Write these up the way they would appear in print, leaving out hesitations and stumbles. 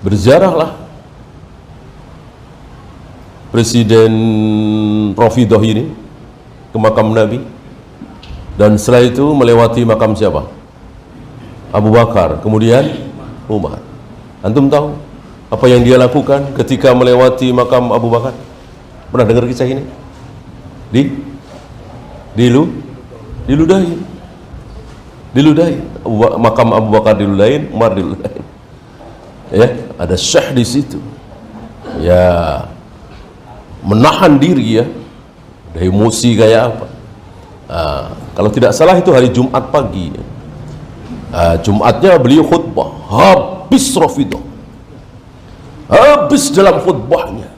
Berziarahlah Presiden Rafidah ini ke makam Nabi, dan setelah itu melewati makam siapa? Abu Bakar, kemudian Umar. Antum tahu apa yang dia lakukan ketika melewati makam Abu Bakar? Pernah dengar kisah ini? Diludahin. Makam Abu Bakar diludahin, Umar diludahin. Ya, ada syekh di situ. Ya, menahan diri ya, ada emosi kayak apa. Kalau tidak salah itu hari Jumat pagi. Jumatnya beliau khutbah, habis Rafidah, habis dalam khutbahnya.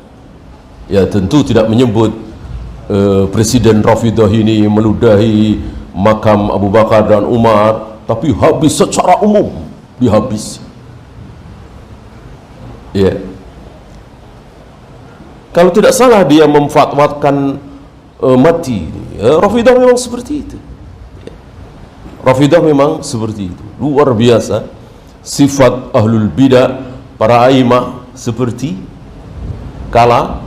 Ya tentu tidak menyebut Presiden Rafidah ini meludahi makam Abu Bakar dan Umar, tapi habis secara umum, dihabisi. Ya. Kalau tidak salah dia memfatwakan mati. Ya, Rafidah memang seperti itu. Rafidah memang seperti itu. Luar biasa sifat ahlul bidah, para aimah seperti kala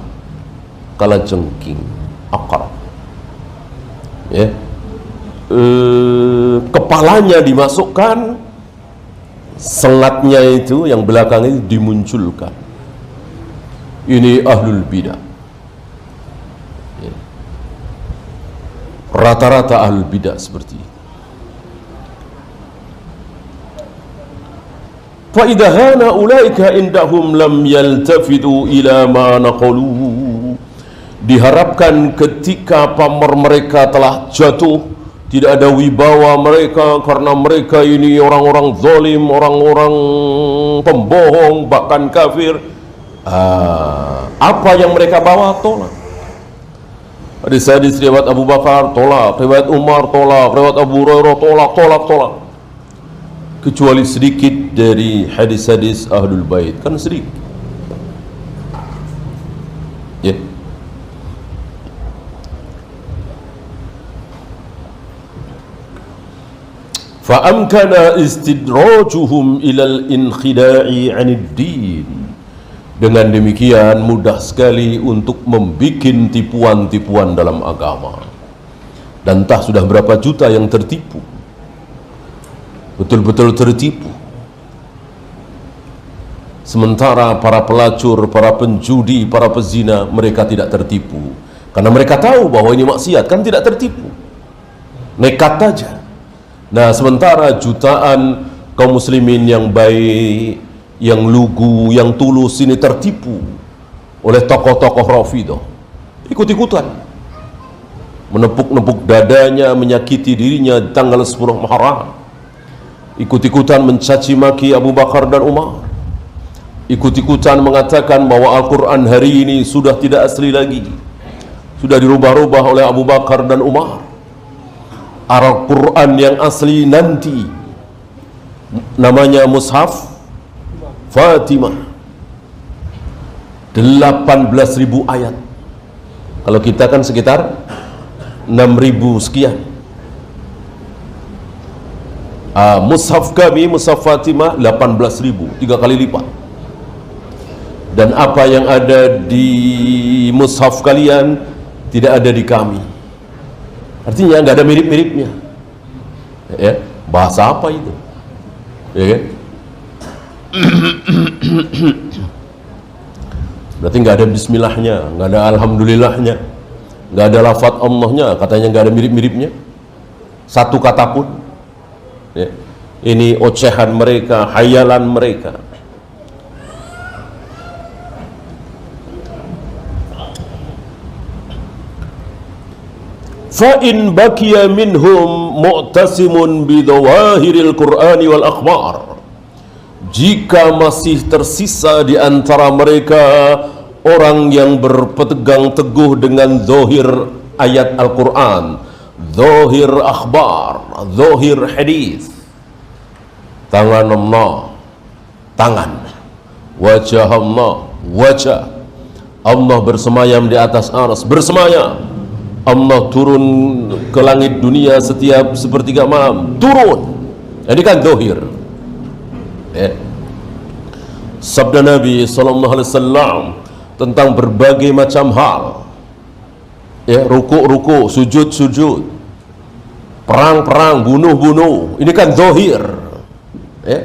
jengking, akar. Ya. Kepalanya dimasukkan, selatnya itu yang belakang itu dimunculkan. Ini ahlul bidah. Ya. Rata-rata ahlul bidah seperti itu. Fa idza hana ulaika indahum lam yaltafitu ila ma naqalu. Diharapkan ketika pamor mereka telah jatuh, tidak ada wibawa mereka karena mereka ini orang-orang zalim, orang-orang pembohong, bahkan kafir. Apa yang mereka bawa tolak. Hadis-hadis riwayat Abu Bakar tolak, riwayat Umar tolak, riwayat Abu Hurairah tolak. Kecuali sedikit dari hadis-hadis Ahlul Bait, kan sedikit. Ya. Fa'amkana istidrajuhum ilal inkhida'i 'anid din. Dengan demikian mudah sekali untuk membuat tipuan-tipuan dalam agama. Dan entah sudah berapa juta yang tertipu. Betul-betul tertipu. Sementara para pelacur, para penjudi, para pezina, mereka tidak tertipu. Karena mereka tahu bahwa ini maksiat, kan tidak tertipu. Nekat saja. Nah, sementara jutaan kaum muslimin yang baik, yang lugu, yang tulus ini tertipu oleh tokoh-tokoh Rafidah. Ikut-ikutan menepuk-nepuk dadanya, menyakiti dirinya di tanggal 10 Muharram. Ikut-ikutan mencaci maki Abu Bakar dan Umar. Ikut-ikutan mengatakan bahwa Al-Quran hari ini sudah tidak asli lagi, sudah dirubah-rubah oleh Abu Bakar dan Umar. Al-Quran yang asli nanti namanya Mushaf Fatimah, 18.000 ayat. Kalau kita kan sekitar 6.000 sekian. Mushaf kami, Mushaf Fatimah 18.000, 3 kali lipat. Dan apa yang ada di mushaf kalian tidak ada di kami. Artinya nggak ada mirip-miripnya. Ya, bahasa apa itu? Ya kan? Berarti nggak ada bismillahnya, nggak ada alhamdulillahnya, nggak ada lafaz Allahnya, katanya nggak ada mirip-miripnya, satu kata pun. Ya. Ini ocehan mereka, hayalan mereka. Fa in baqiya minhum mu'tasimun bidawahiril Qur'ani wal akhbar. Jika masih tersisa di antara mereka orang yang berpegang teguh dengan zahir ayat Al-Quran, zahir akhbar, zahir hadis, tangan Allah, tangan, wajah Allah, wajah Allah bersemayam di atas arsy, bersemayam. Allah turun ke langit dunia setiap sepertiga malam, turun. Ini kan zahir. Ya. sabda Nabi sallallahu alaihi wasallam tentang berbagai macam hal, ya, rukuk, sujud, perang, bunuh, ini kan zahir, ya.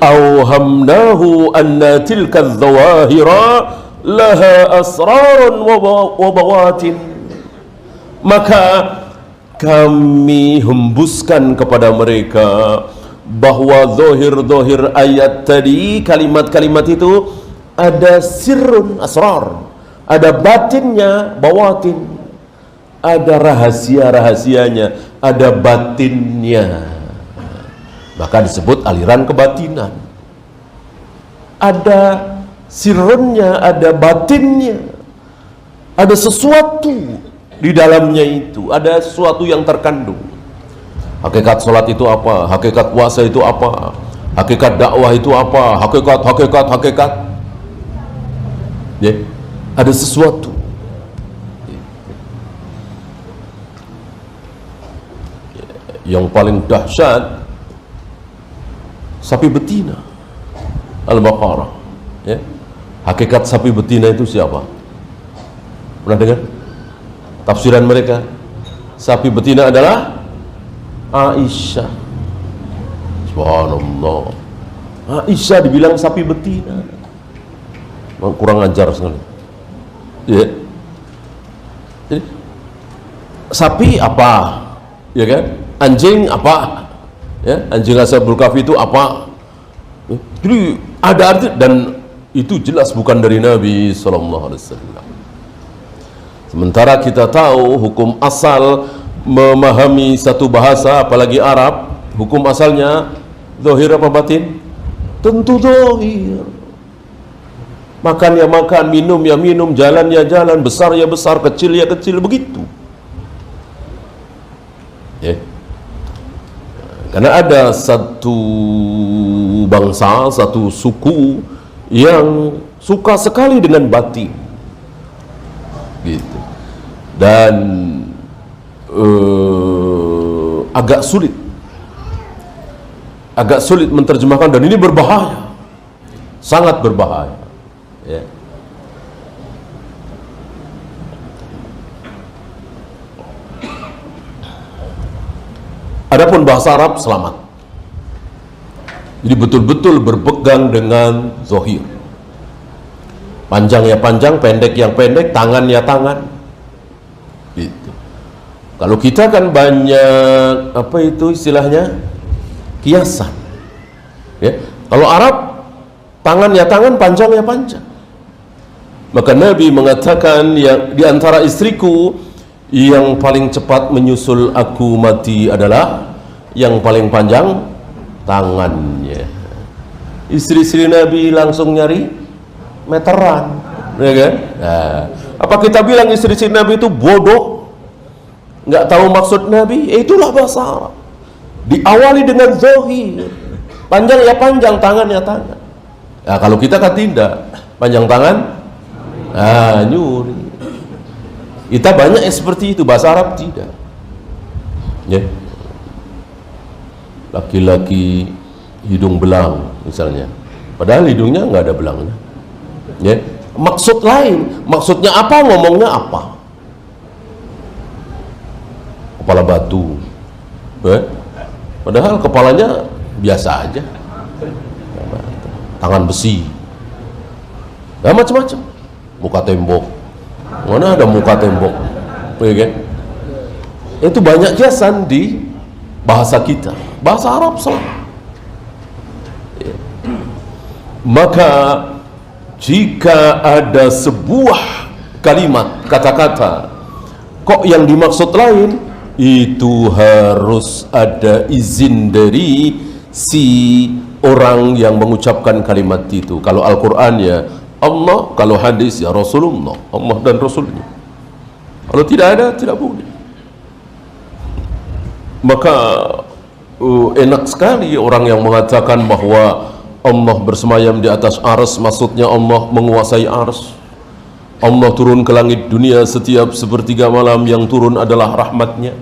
Auhamnahu anna tilka dzawahira laha asrarun wa bawatin, maka kami hembuskan kepada mereka bahwa zahir ayat tadi, kalimat-kalimat itu ada sirrun, asrar, ada batinnya, bawatin, ada rahasia-rahasianya, ada batinnya, maka disebut aliran kebatinan. Ada sirrunnya, ada batinnya, ada sesuatu di dalamnya, itu ada sesuatu yang terkandung. Hakikat sholat itu apa, hakikat puasa itu apa, hakikat dakwah itu apa, hakikat, ya, ada sesuatu. Yang paling dahsyat sapi betina, Al-Baqarah, ya. Hakikat sapi betina itu siapa? Pernah dengar tafsiran mereka? Sapi betina adalah Aisyah. Subhanallah, Aisyah dibilang sapi betina. Kurang ajar sekali, ya. Jadi sapi apa, ya kan? Anjing apa, ya? Anjing Ashabul Kahfi itu apa? Jadi ada arti, dan itu jelas bukan dari Nabi sallallahu alaihi wasallam. Sementara kita tahu hukum asal memahami satu bahasa, apalagi Arab, hukum asalnya zahir apa batin? Tentu zahir. Makan ya makan, minum ya minum, jalan ya jalan, besar ya besar, kecil ya kecil, begitu, ya. Karena ada satu bangsa, satu suku yang suka sekali dengan batin, gitu, dan agak sulit menerjemahkan, dan ini berbahaya, sangat berbahaya, ya. Adapun bahasa Arab selamat. Jadi betul-betul berpegang dengan zahir. Panjang ya panjang, pendek yang pendek, tangan ya tangan, gitu. Kalau kita kan banyak apa itu istilahnya, kiasan, ya. Kalau Arab tangan ya tangan, panjang ya panjang. Maka Nabi mengatakan, yang di antara istriku yang paling cepat menyusul aku mati adalah yang paling panjang tangannya. Istri-istri Nabi langsung nyari meteran, ya kan? Nah, apa kita bilang istri-istri Nabi itu bodoh, nggak tahu maksud Nabi? Itulah bahasa Arab. Diawali dengan zahir, panjang ya panjang, tangan ya tangan. Nah, kalau kita kan tidak, panjang tangan, nyuri. Kita banyak yang seperti itu, bahasa Arab tidak, ya. Laki-laki hidung belang misalnya, padahal hidungnya nggak ada belangnya, ya. Maksud lain, maksudnya apa, ngomongnya apa, kepala batu, ya. Padahal kepalanya biasa aja, tangan besi, ya, macam-macam, muka tembok. Mana ada muka tembok, ya kan? Itu banyak kiasan di bahasa kita, bahasa Arab salah. Ya. Maka jika ada sebuah kalimat, kata-kata, kok yang dimaksud lain, itu harus ada izin dari si orang yang mengucapkan kalimat itu. Kalau Al-Quran ya Allah, kalau hadis ya Rasulullah, Allah dan Rasulnya. Kalau tidak ada, tidak boleh. Maka enak sekali orang yang mengatakan bahwa Allah bersemayam di atas arsy, maksudnya Allah menguasai arsy. Allah turun ke langit dunia setiap sepertiga malam, yang turun adalah rahmatnya.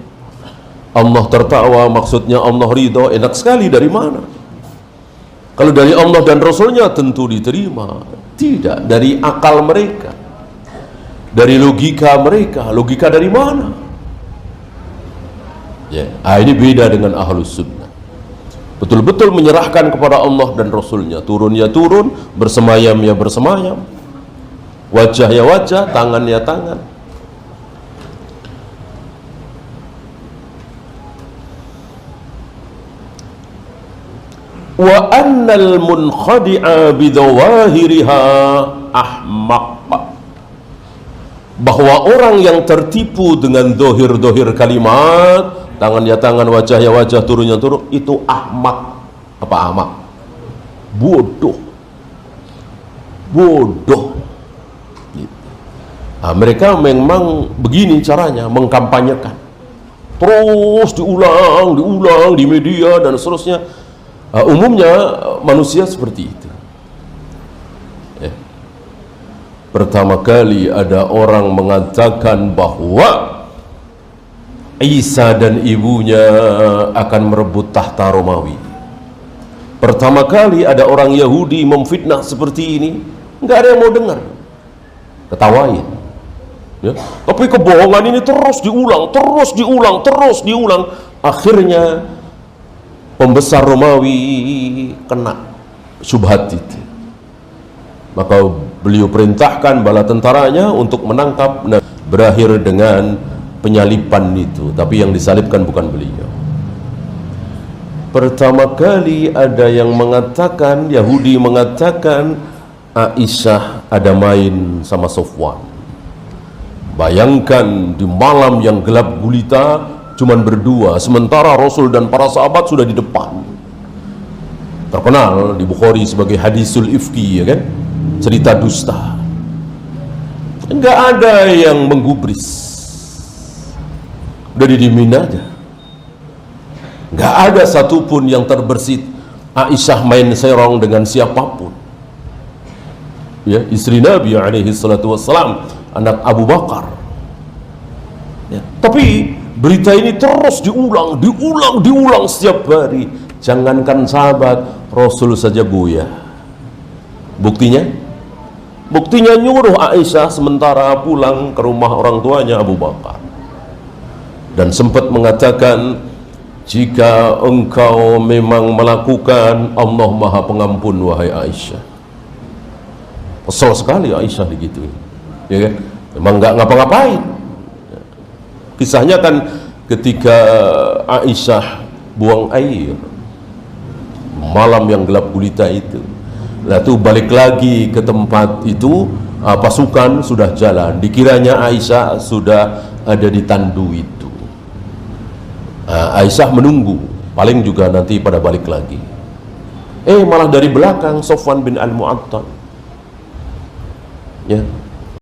Allah tertawa, maksudnya Allah ridho. Enak sekali, dari mana? Kalau dari Allah dan Rasulnya tentu diterima. Tidak, dari akal mereka, dari logika mereka. Logika dari mana? Ya, ini beda dengan ahlus sunnah. Betul-betul menyerahkan kepada Allah dan Rasulnya. Turun ya turun, bersemayam ya bersemayam, wajah ya wajah, tangan ya tangan. Wa annal munkhadi'a bidawahiriha ahmaq, bahwa orang yang tertipu dengan dohir-dohir kalimat, tangan ya tangan, wajah ya wajah, turun ya turun, itu ahmak. Apa ahmak? Bodoh. Bodoh. Nah, mereka memang begini caranya mengkampanyekan, terus diulang di media dan seterusnya. Umumnya manusia seperti itu. Pertama kali ada orang mengatakan bahwa Isa dan ibunya akan merebut tahta Romawi. Pertama kali ada orang Yahudi memfitnah seperti ini, nggak ada yang mau dengar, ketawain. Ya. Tapi kebohongan ini terus diulang. Akhirnya pembesar Romawi kena syubhat itu. Maka beliau perintahkan bala tentaranya untuk menangkap, dan berakhir dengan penyaliban itu. Tapi yang disalibkan bukan beliau. Pertama kali ada yang mengatakan, Yahudi mengatakan, Aisyah ada main sama Sofwan. Bayangkan di malam yang gelap gulita, cuman berdua, sementara Rasul dan para sahabat sudah di depan. Terkenal di Bukhari sebagai hadisul ifki, ya kan? Cerita dusta. Enggak ada yang menggubris, udah didiemin aja. Enggak ada satupun yang terbersit Aisyah main serong dengan siapapun. Ya, istri Nabi alaihi salatu wassalam, anak Abu Bakar. Ya, tapi berita ini terus diulang setiap hari. Jangankan sahabat, Rasul saja goyah. Buktinya nyuruh Aisyah sementara pulang ke rumah orang tuanya Abu Bakar, dan sempat mengatakan, jika engkau memang melakukan, Allah Maha Pengampun wahai Aisyah. Kesel sekali Aisyah digituin, ya kan? Memang nggak ngapa-ngapain. Kisahnya kan ketika Aisyah buang air malam yang gelap gulita itu, lalu balik lagi ke tempat itu, pasukan sudah jalan, dikiranya Aisyah sudah ada di tandu itu. Aisyah menunggu, paling juga nanti pada balik lagi. Malah dari belakang Sofwan bin Al-Mu'attal, ya,